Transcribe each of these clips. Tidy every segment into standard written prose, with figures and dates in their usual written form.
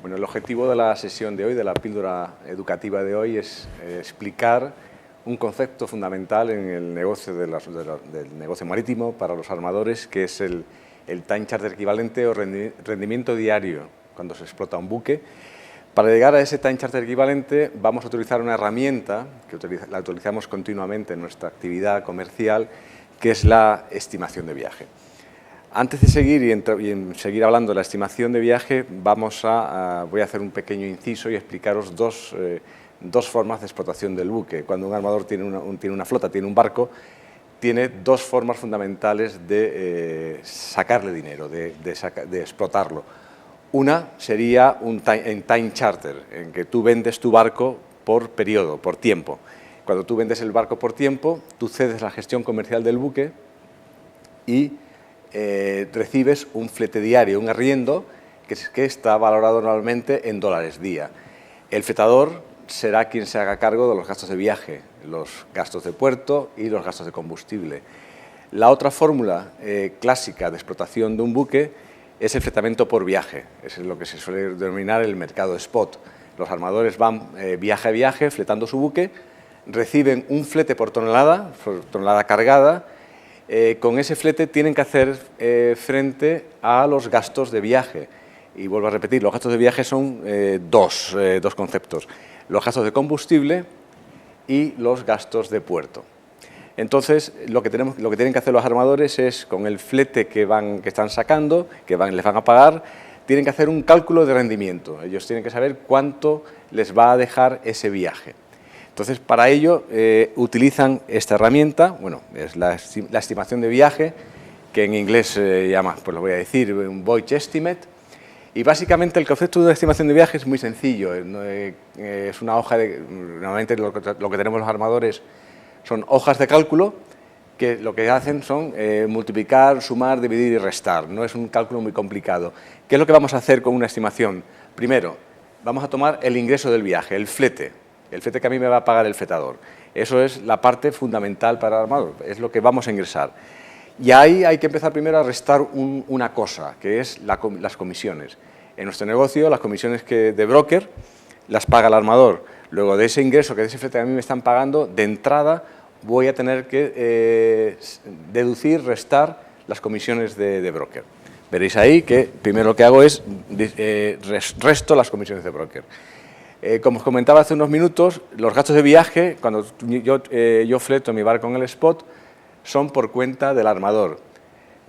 Bueno, el objetivo de la sesión de hoy, de la píldora educativa de hoy, es explicar un concepto fundamental en el negocio del negocio marítimo para los armadores, que es el time charter equivalente o rendimiento diario cuando se explota un buque. Para llegar a ese time charter equivalente vamos a utilizar una herramienta que la utilizamos continuamente en nuestra actividad comercial, que es la estimación de viaje. Antes de seguir y seguir hablando de la estimación de viaje, voy a hacer un pequeño inciso y explicaros dos formas de explotación del buque. Cuando un armador tiene una flota, tiene un barco, tiene dos formas fundamentales de sacarle dinero, de explotarlo. Una sería en time charter, en que tú vendes tu barco por periodo, por tiempo. Cuando tú vendes el barco por tiempo, tú cedes la gestión comercial del buque y recibes un flete diario, un arriendo que está valorado normalmente en dólares día. El fletador será quien se haga cargo de los gastos de viaje, los gastos de puerto y los gastos de combustible. La otra fórmula clásica de explotación de un buque es el fletamento por viaje, es lo que se suele denominar el mercado spot. Los armadores van viaje a viaje fletando su buque, reciben un flete por tonelada cargada. Con ese flete tienen que hacer frente a los gastos de viaje. Y vuelvo a repetir, los gastos de viaje son dos conceptos: los gastos de combustible y los gastos de puerto. Entonces, lo que tienen que hacer los armadores es, con el flete que están sacando, les van a pagar, tienen que hacer un cálculo de rendimiento. Ellos tienen que saber cuánto les va a dejar ese viaje. Entonces, para ello utilizan esta herramienta, bueno, es la estimación de viaje, que en inglés se llama, pues lo voy a decir, un voyage estimate. Y básicamente el concepto de una estimación de viaje es muy sencillo. Es una hoja normalmente lo que tenemos los armadores son hojas de cálculo que lo que hacen son multiplicar, sumar, dividir y restar. No es un cálculo muy complicado. ¿Qué es lo que vamos a hacer con una estimación? Primero, vamos a tomar el ingreso del viaje, el flete que a mí me va a pagar el fletador. Eso es la parte fundamental para el armador, es lo que vamos a ingresar. Y ahí hay que empezar primero a restar una cosa, que es las comisiones. En nuestro negocio, las comisiones de broker las paga el armador. Luego de ese ingreso, que de ese flete que a mí me están pagando, de entrada voy a tener que deducir, restar las comisiones de broker. Veréis ahí que primero lo que hago es resto las comisiones de broker. Como os comentaba hace unos minutos, los gastos de viaje, cuando yo fleto mi barco en el spot, son por cuenta del armador.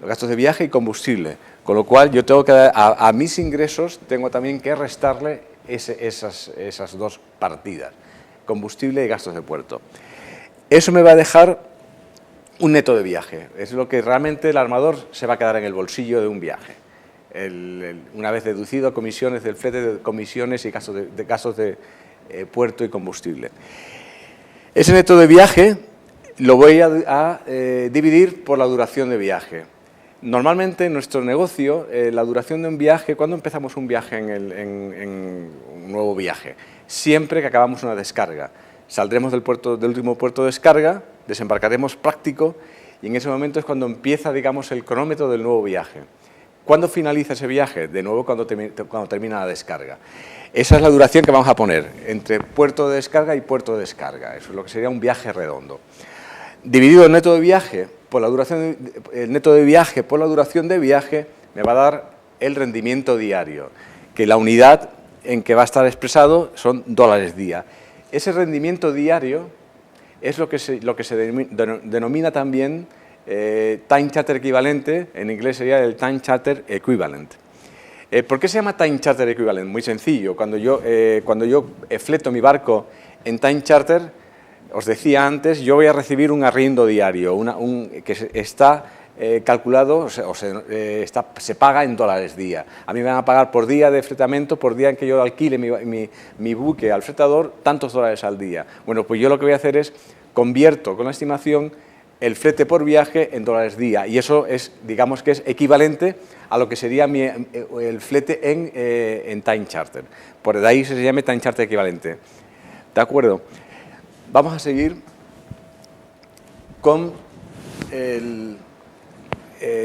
Los gastos de viaje y combustible, con lo cual yo tengo que a mis ingresos tengo también que restarle esas dos partidas, combustible y gastos de puerto. Eso me va a dejar un neto de viaje, es lo que realmente el armador se va a quedar en el bolsillo de un viaje. Una vez deducido comisiones del flete, de comisiones y gastos de puerto y combustible. Ese neto de viaje lo voy a dividir por la duración de viaje. Normalmente en nuestro negocio, la duración de un viaje, ¿cuándo empezamos un viaje en un nuevo viaje? Siempre que acabamos una descarga. Saldremos del último puerto de descarga, desembarcaremos práctico y en ese momento es cuando empieza, digamos, el cronómetro del nuevo viaje. ¿Cuándo finaliza ese viaje? De nuevo cuando termina la descarga. Esa es la duración que vamos a poner entre puerto de descarga y puerto de descarga. Eso es lo que sería un viaje redondo. Dividido el neto de viaje por la duración de viaje me va a dar el rendimiento diario, que la unidad en que va a estar expresado son dólares día. Ese rendimiento diario es lo que se denomina también time charter equivalente, en inglés sería el time charter equivalent. ¿Por qué se llama time charter equivalent? Muy sencillo. Cuando yo fleto mi barco en time charter, os decía antes, yo voy a recibir un arriendo diario, que está calculado, se paga en dólares día. A mí me van a pagar por día de fletamento, por día en que yo alquile mi buque al fletador, tantos dólares al día. Bueno, pues yo lo que voy a hacer es convierto con la estimación el flete por viaje en dólares día, y eso es, digamos que es equivalente a lo que sería el flete en time charter. Por de ahí se llama time charter equivalente. ¿De acuerdo? Vamos a seguir con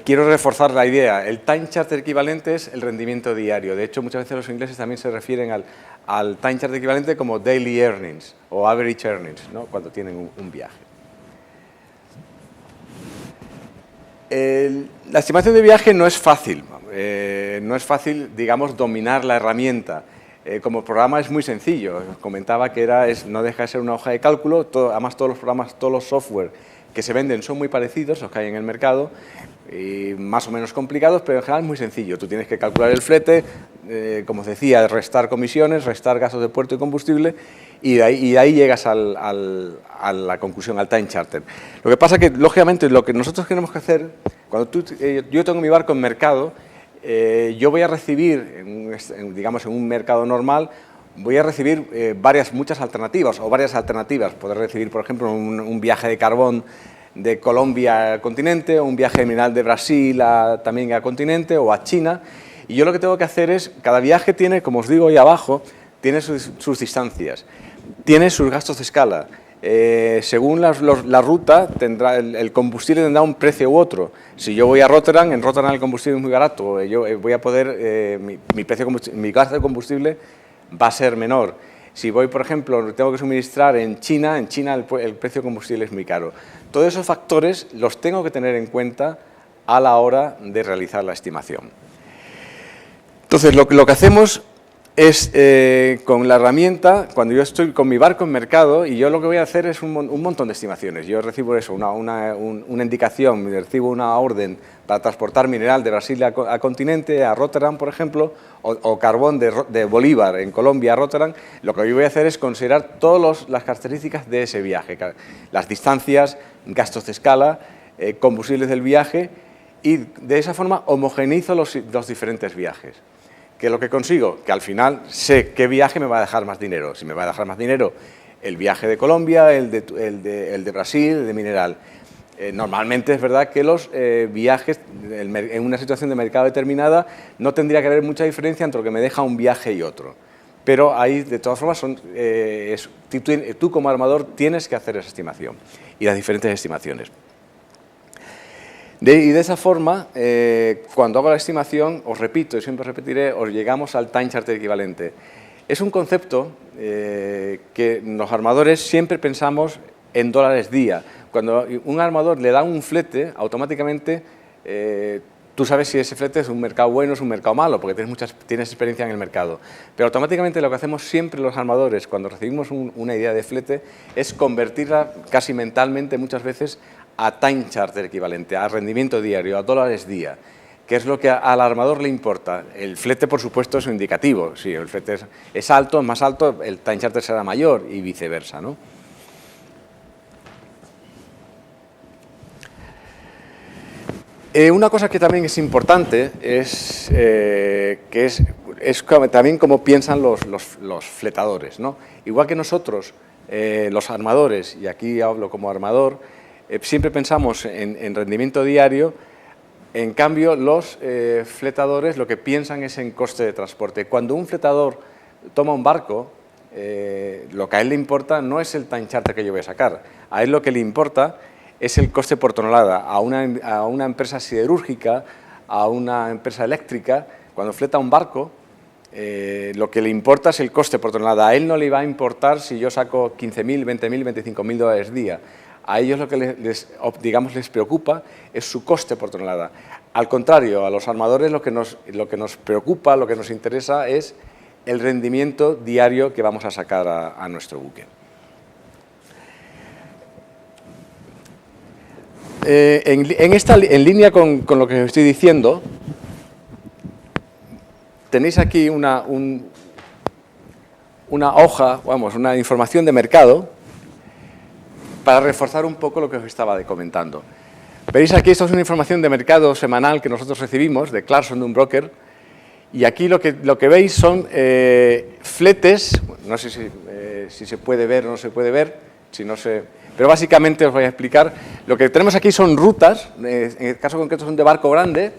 quiero reforzar la idea. El time charter equivalente es el rendimiento diario. De hecho, muchas veces los ingleses también se refieren al time charter equivalente como daily earnings o average earnings, ¿no? Cuando tienen un viaje. La estimación de viaje no es fácil. No es fácil, digamos, dominar la herramienta. Como programa es muy sencillo. Os comentaba que no deja de ser una hoja de cálculo. Además, todos los programas, todos los software que se venden son muy parecidos, los que hay en el mercado, y más o menos complicados, pero en general es muy sencillo. Tú tienes que calcular el flete, como os decía, restar comisiones, restar gastos de puerto y combustible, y de ahí llegas a la conclusión, al time charter. Lo que pasa que, lógicamente, lo que nosotros tenemos que hacer, cuando yo tengo mi barco en mercado, yo voy a recibir, digamos, en un mercado normal, voy a recibir muchas alternativas o varias alternativas. Poder recibir, por ejemplo, un viaje de carbón de Colombia al continente, o un viaje mineral de Brasil también al continente o a China. Y yo lo que tengo que hacer es, cada viaje tiene, como os digo ahí abajo, tiene sus distancias, tiene sus gastos de escala. Según la ruta, el combustible tendrá un precio u otro. Si yo voy a Rotterdam, en Rotterdam el combustible es muy barato, yo voy a poder, mi gasto de combustible va a ser menor. Si voy, por ejemplo, tengo que suministrar en China el precio de combustible es muy caro. Todos esos factores los tengo que tener en cuenta a la hora de realizar la estimación. Entonces, lo que hacemos es, con la herramienta, cuando yo estoy con mi barco en mercado, y yo lo que voy a hacer es un montón de estimaciones. Yo recibo eso, una indicación, recibo una orden para transportar mineral de Brasil a continente, a Rotterdam, por ejemplo, o carbón de Bolívar en Colombia a Rotterdam. Lo que yo voy a hacer es considerar todas las características de ese viaje, las distancias, gastos de escala, combustibles del viaje, y de esa forma homogeneizo los diferentes viajes. ¿Qué es lo que consigo? Que al final sé qué viaje me va a dejar más dinero. Si me va a dejar más dinero el viaje de Colombia, el de Brasil, el de mineral. Normalmente es verdad que los viajes en una situación de mercado determinada no tendría que haber mucha diferencia entre lo que me deja un viaje y otro. Pero ahí, de todas formas, tú como armador tienes que hacer esa estimación y las diferentes estimaciones. Y de esa forma, cuando hago la estimación, os repito y siempre repetiré, os llegamos al time charter equivalente. Es un concepto que los armadores siempre pensamos en dólares día. Cuando un armador le da un flete, automáticamente tú sabes si ese flete es un mercado bueno o es un mercado malo, porque tienes experiencia en el mercado. Pero automáticamente lo que hacemos siempre los armadores cuando recibimos una idea de flete es convertirla casi mentalmente muchas veces a time charter equivalente, a rendimiento diario, a dólares día, que es lo que al armador le importa. El flete, por supuesto, es un indicativo. Si el flete es alto, más alto, el time charter será mayor y viceversa, ¿no? Una cosa que también es importante es también cómo piensan los fletadores, ¿no? Igual que nosotros, los armadores, y aquí hablo como armador, siempre pensamos en rendimiento diario. En cambio, los fletadores lo que piensan es en coste de transporte. Cuando un fletador toma un barco, lo que a él le importa no es el time charter que yo voy a sacar. A él lo que le importa es el coste por tonelada. A una empresa siderúrgica, a una empresa eléctrica, cuando fleta un barco, lo que le importa es el coste por tonelada. A él no le va a importar si yo saco 15.000, 20.000, 25.000 dólares día. A ellos lo que les preocupa es su coste por tonelada. Al contrario, a los armadores lo que nos preocupa, lo que nos interesa es el rendimiento diario que vamos a sacar a nuestro buque. En línea con lo que os estoy diciendo, tenéis aquí una hoja, una información de mercado, para reforzar un poco lo que os estaba comentando. Veréis aquí, esto es una información de mercado semanal que nosotros recibimos de Clarkson, de un broker, y aquí lo que veis son fletes, no sé si se puede ver o no se puede ver, pero básicamente os voy a explicar. Lo que tenemos aquí son rutas, en el caso concreto son de barco grande,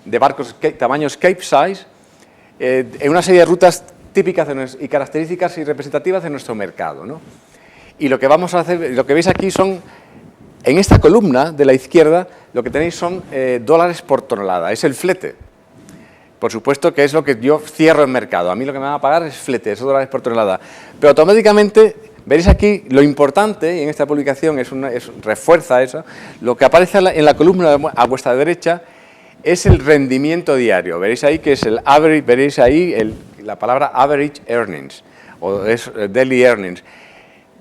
de barcos tamaños Cape Size, en una serie de rutas típicas y características y representativas de nuestro mercado, ¿no? Y lo que vamos a hacer, lo que veis aquí son En esta columna de la izquierda lo que tenéis son dólares por tonelada, es el flete. Por supuesto que es lo que yo cierro en mercado. A mí lo que me van a pagar es flete, esos dólares por tonelada. Pero automáticamente, veréis aquí, lo importante, y en esta publicación refuerza eso, lo que aparece en la columna a vuestra derecha es el rendimiento diario. Veréis ahí que es el average, veréis ahí la palabra average earnings, o es daily earnings.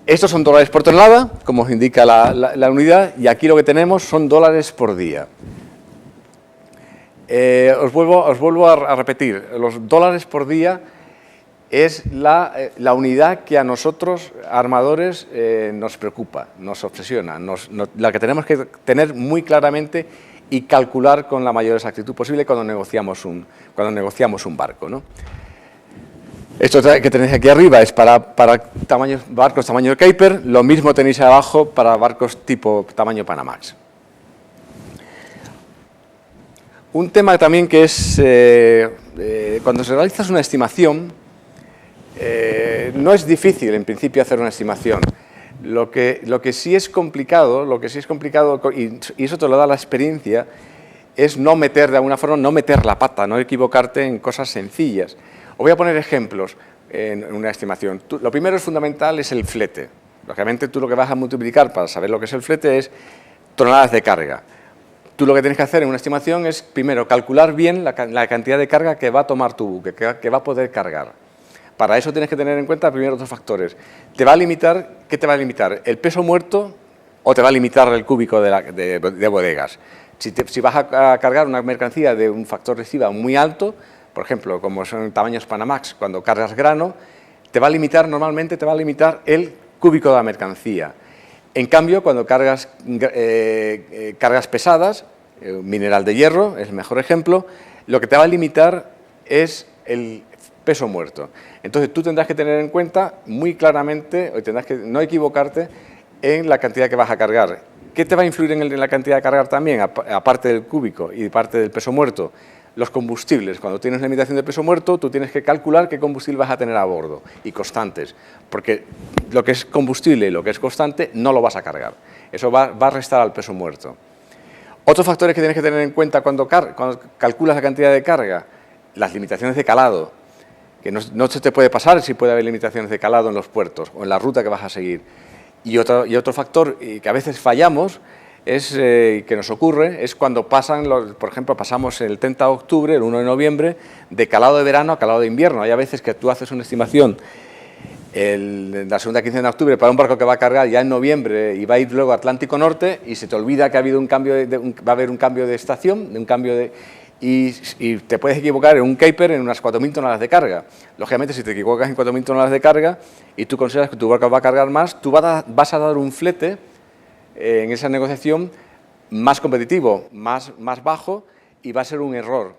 Estos son dólares por tonelada, como os indica la unidad, y aquí lo que tenemos son dólares por día. Os vuelvo a repetir, los dólares por día es la unidad que a nosotros, armadores, nos preocupa, nos obsesiona, la que tenemos que tener muy claramente y calcular con la mayor exactitud posible cuando negociamos un barco, ¿no? Esto que tenéis aquí arriba es para barcos tamaño Caper, lo mismo tenéis abajo para barcos tipo tamaño Panamax. Un tema también que es, cuando se realiza una estimación, no es difícil en principio hacer una estimación. Lo que sí es complicado, y eso te lo da la experiencia, es no meter de alguna forma, no meter la pata, no equivocarte en cosas sencillas. Os voy a poner ejemplos en una estimación. Lo primero es fundamental, es el flete. Lógicamente tú lo que vas a multiplicar para saber lo que es el flete es toneladas de carga. Tú lo que tienes que hacer en una estimación es, primero, calcular bien la cantidad de carga que va a tomar tu buque, que va a poder cargar. Para eso tienes que tener en cuenta primero dos factores. ¿Qué te va a limitar? ¿El peso muerto o te va a limitar el cúbico de bodegas? Si vas a cargar una mercancía de un factor de estiba muy alto, por ejemplo, como son tamaños Panamax, cuando cargas grano, normalmente te va a limitar el cúbico de la mercancía. En cambio, cuando cargas pesadas, mineral de hierro es el mejor ejemplo, lo que te va a limitar es el peso muerto. Entonces, tú tendrás que tener en cuenta muy claramente, o tendrás que no equivocarte en la cantidad que vas a cargar. ¿Qué te va a influir en la cantidad de cargar también, aparte del cúbico y parte del peso muerto? Los combustibles. Cuando tienes limitación de peso muerto, tú tienes que calcular qué combustible vas a tener a bordo, y constantes, porque lo que es combustible y lo que es constante no lo vas a cargar. Eso va a restar al peso muerto. Otros factores que tienes que tener en cuenta cuando calculas la cantidad de carga, las limitaciones de calado, que no se te puede pasar si puede haber limitaciones de calado en los puertos o en la ruta que vas a seguir. Y otro factor que a veces fallamos, que nos ocurre, es cuando por ejemplo, pasamos el 30 de octubre, el 1 de noviembre, de calado de verano a calado de invierno. Hay a veces que tú haces una estimación en la segunda quincena de octubre para un barco que va a cargar ya en noviembre y va a ir luego a Atlántico Norte, y se te olvida que va a haber un cambio de estación, y te puedes equivocar en un Caper en unas 4.000 toneladas de carga. Lógicamente, si te equivocas en 4.000 toneladas de carga y tú consideras que tu barco va a cargar más, tú vas a dar un flete en esa negociación más competitivo, más bajo, y va a ser un error.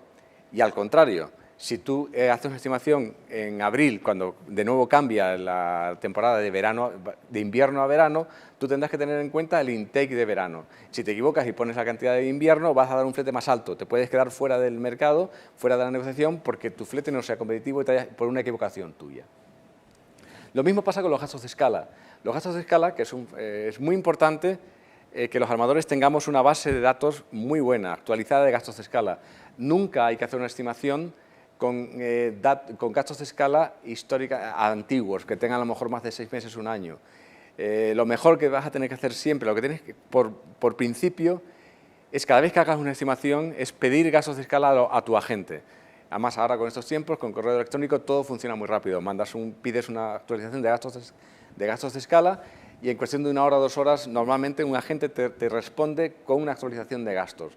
Y al contrario, si tú haces una estimación en abril, cuando de nuevo cambia la temporada de invierno a verano, tú tendrás que tener en cuenta el intake de verano. Si te equivocas y pones la cantidad de invierno, vas a dar un flete más alto. Te puedes quedar fuera del mercado, fuera de la negociación, porque tu flete no sea competitivo por una equivocación tuya. Lo mismo pasa con los gastos de escala. Los gastos de escala, que es muy importante que los armadores tengamos una base de datos muy buena, actualizada de gastos de escala. Nunca hay que hacer una estimación con gastos de escala históricos antiguos, que tengan a lo mejor más de 6 meses, un año. Lo mejor que vas a tener que hacer siempre, lo que tienes que, por principio, es cada vez que hagas una estimación, es pedir gastos de escala a tu agente. Además, ahora con estos tiempos, con correo electrónico, todo funciona muy rápido. Pides una actualización de gastos de escala, y en cuestión de 1 hora o 2 horas, normalmente un agente te responde con una actualización de gastos.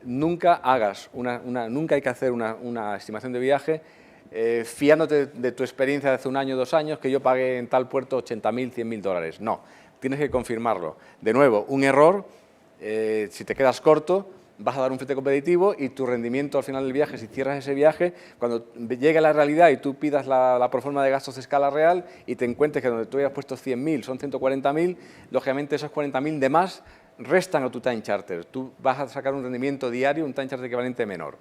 Nunca hay que hacer una estimación de viaje fiándote de tu experiencia de hace 1 año, 2 años, que yo pagué en tal puerto 80.000, 100.000 dólares. No, tienes que confirmarlo. De nuevo, un error, si te quedas corto, vas a dar un flete competitivo, y tu rendimiento al final del viaje, si cierras ese viaje, cuando llegue la realidad y tú pidas la proforma de gastos de escala real y te encuentres que donde tú hayas puesto 100.000 son 140.000, lógicamente esos 40.000 de más restan a tu time charter. Tú vas a sacar un rendimiento diario, un time charter equivalente menor.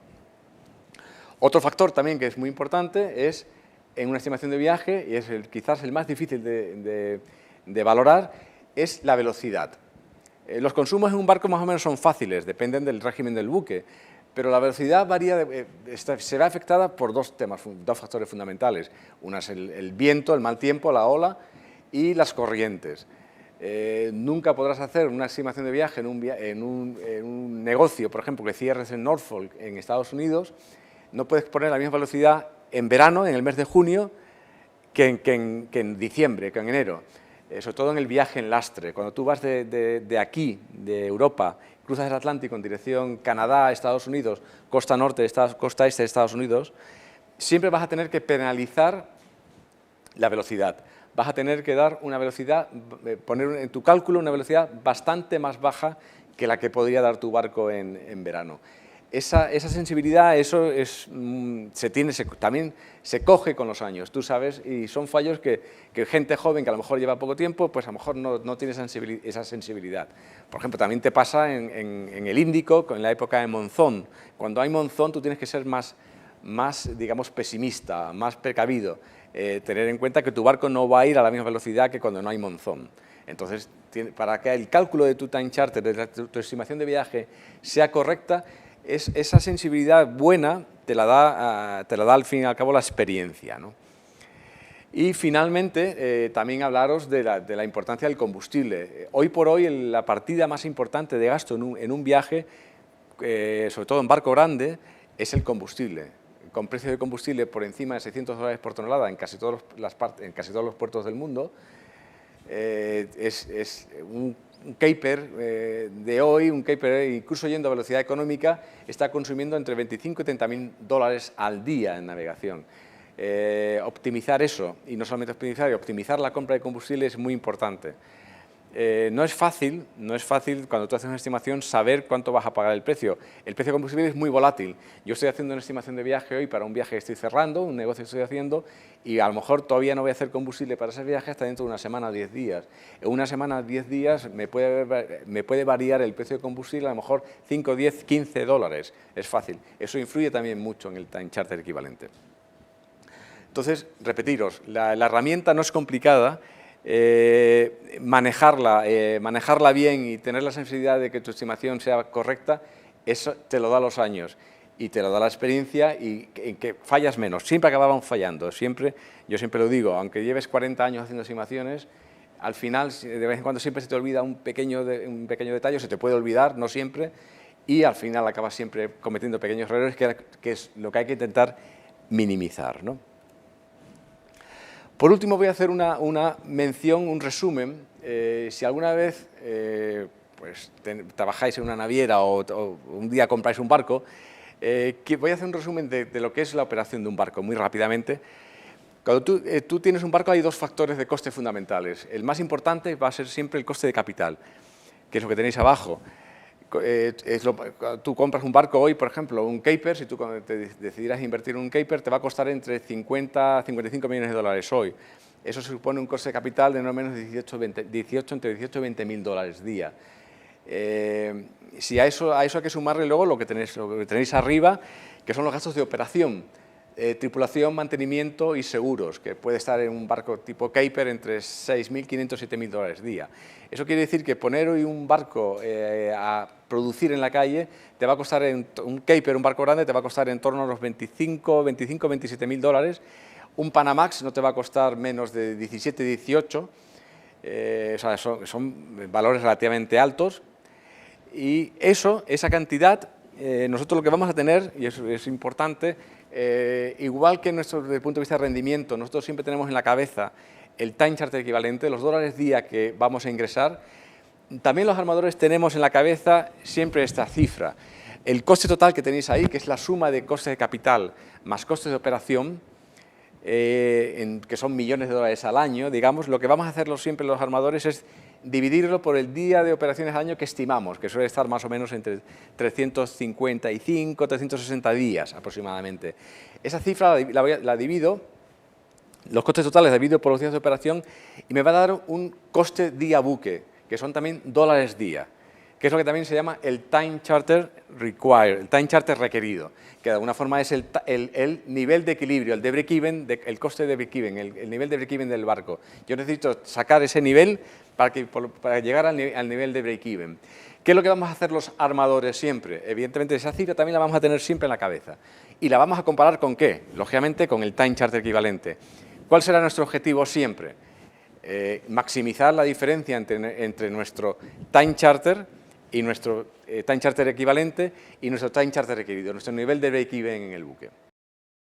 Otro factor también que es muy importante es, en una estimación de viaje, y es quizás el más difícil de valorar, es la velocidad. Los consumos en un barco más o menos son fáciles, dependen del régimen del buque, pero la velocidad varía, se ve afectada por dos factores fundamentales. Una es el viento, el mal tiempo, la ola y las corrientes. Nunca podrás hacer una estimación de viaje en un negocio, por ejemplo, que cierres en Norfolk, en Estados Unidos. No puedes poner la misma velocidad en verano, en el mes de junio, que en diciembre, que en enero. Sobre todo en el viaje en lastre. Cuando tú vas de aquí, de Europa, cruzas el Atlántico en dirección Canadá, Estados Unidos, costa norte, costa este de Estados Unidos, siempre vas a tener que penalizar la velocidad. Vas a tener que dar una velocidad, poner en tu cálculo una velocidad bastante más baja que la que podría dar tu barco en verano. Esa sensibilidad, eso también se coge con los años, tú sabes, y son fallos que gente joven que a lo mejor lleva poco tiempo, pues a lo mejor no tiene esa sensibilidad. Por ejemplo, también te pasa en el Índico, en la época de monzón. Cuando hay monzón tú tienes que ser más digamos, pesimista, más precavido, tener en cuenta que tu barco no va a ir a la misma velocidad que cuando no hay monzón. Entonces, para que el cálculo de tu time charter, de tu estimación de viaje, sea correcta, esa sensibilidad buena te la da al fin y al cabo la experiencia, ¿no? Y finalmente, también hablaros de la importancia del combustible. Hoy por hoy, la partida más importante de gasto en un viaje, sobre todo en barco grande, es el combustible. Con precios de combustible por encima de $600 por tonelada en casi todos los puertos del mundo, es un caper de hoy, un caper incluso yendo a velocidad económica, está consumiendo entre 25 y 30 mil dólares al día en navegación. Optimizar eso, y no solamente optimizar la compra de combustible es muy importante. No es fácil cuando tú haces una estimación saber cuánto vas a pagar el precio. El precio de combustible es muy volátil. Yo estoy haciendo una estimación de viaje hoy para un viaje que estoy cerrando, un negocio que estoy haciendo, y a lo mejor todavía no voy a hacer combustible para ese viaje hasta dentro de una semana o 10 días. En una semana o 10 días me puede variar el precio de combustible a lo mejor 5, 10, 15 dólares. Es fácil. Eso influye también mucho en el time charter equivalente. Entonces, repetiros, la herramienta no es complicada. Manejarla bien y tener la sensibilidad de que tu estimación sea correcta, eso te lo da los años y te lo da la experiencia y en que fallas menos. Siempre acabamos fallando, yo siempre lo digo, aunque lleves 40 años haciendo estimaciones, al final, de vez en cuando siempre se te olvida un pequeño detalle, se te puede olvidar, no siempre, y al final acabas siempre cometiendo pequeños errores, que es lo que hay que intentar minimizar, ¿no? Por último, voy a hacer una mención, un resumen. Si alguna vez pues, trabajáis en una naviera o un día compráis un barco, voy a hacer un resumen de lo que es la operación de un barco, muy rápidamente. Cuando tú tienes un barco hay dos factores de coste fundamentales. El más importante va a ser siempre el coste de capital, que es lo que tenéis abajo. Tú compras un barco hoy, por ejemplo, un caper, si tú te decidieras invertir en un caper, te va a costar entre 50 y 55 millones de dólares hoy. Eso supone un coste de capital de no menos de entre 18 y 20 mil dólares día. Si a eso hay que sumarle luego lo que tenéis arriba, que son los gastos de operación, tripulación, mantenimiento y seguros, que puede estar en un barco tipo caper entre 6.500 y 7.000 dólares día. Eso quiere decir que poner hoy un barco a producir en la calle te va a costar, un caper, un barco grande, te va a costar en torno a los 27.000 dólares. Un Panamax no te va a costar menos de 17, 18, o sea, son valores relativamente altos. Y esa cantidad, nosotros lo que vamos a tener, y eso es importante, igual que desde el punto de vista de rendimiento, nosotros siempre tenemos en la cabeza el time charter equivalente, los dólares día que vamos a ingresar, también los armadores tenemos en la cabeza siempre esta cifra. El coste total que tenéis ahí, que es la suma de costes de capital más costes de operación, que son millones de dólares al año, digamos, lo que vamos a hacer siempre los armadores es dividirlo por el día de operaciones al año que estimamos, que suele estar más o menos entre 355, 360 días aproximadamente. Esa cifra la divido, los costes totales la divido por los días de operación y me va a dar un coste día buque, que son también dólares día, que es lo que también se llama el Time Charter Required, el Time Charter requerido, que de alguna forma es el nivel de equilibrio, el de break-even, el coste de break-even, el nivel de break-even del barco. Yo necesito sacar ese nivel para llegar al nivel de break-even. ¿Qué es lo que vamos a hacer los armadores siempre? Evidentemente, esa cifra también la vamos a tener siempre en la cabeza. ¿Y la vamos a comparar con qué? Lógicamente, con el Time Charter equivalente. ¿Cuál será nuestro objetivo siempre? Maximizar la diferencia entre nuestro Time Charter y nuestro Time Charter equivalente y nuestro Time Charter requerido, nuestro nivel de break-even en el buque.